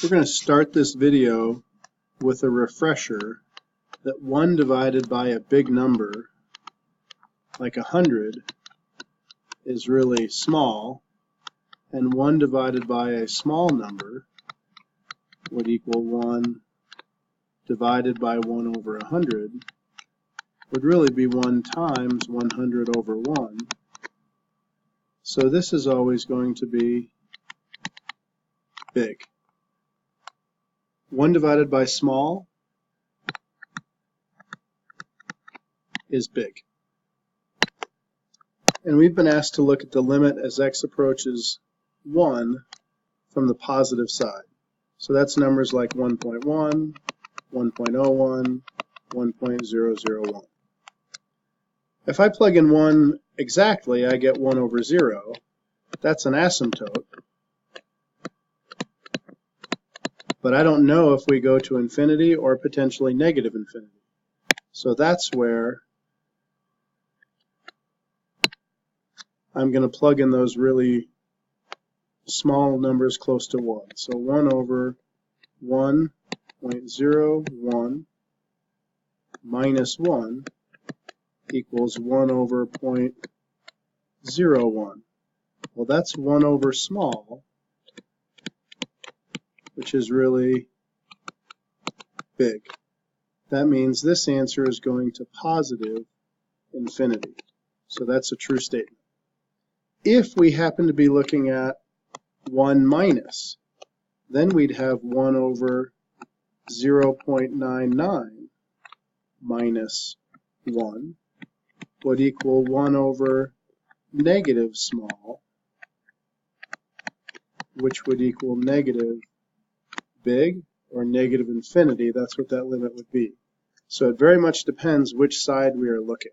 We're going to start this video with a refresher that 1 divided by a big number, like 100, is really small, and 1 divided by a small number would equal 1 divided by 1 over 100 would really be 1 times 100 over 1. So this is always going to be big. 1 divided by small is big. And we've been asked to look at the limit as x approaches 1 from the positive side. So that's numbers like 1.1, 1.01, 1.001. If I plug in 1 exactly, I get 1 over 0. That's an asymptote. But I don't know if we go to infinity or potentially negative infinity. So that's where I'm going to plug in those really small numbers close to 1. So 1 over 1.01 minus 1 equals 1 over 0.01. Well, that's 1 over small, which is really big. That means this answer is going to positive infinity. So that's a true statement. If we happen to be looking at 1 minus, then we'd have 1 over 0.99 minus 1 would equal 1 over negative small, which would equal negative big, or negative infinity. That's what that limit would be. So it very much depends which side we are looking.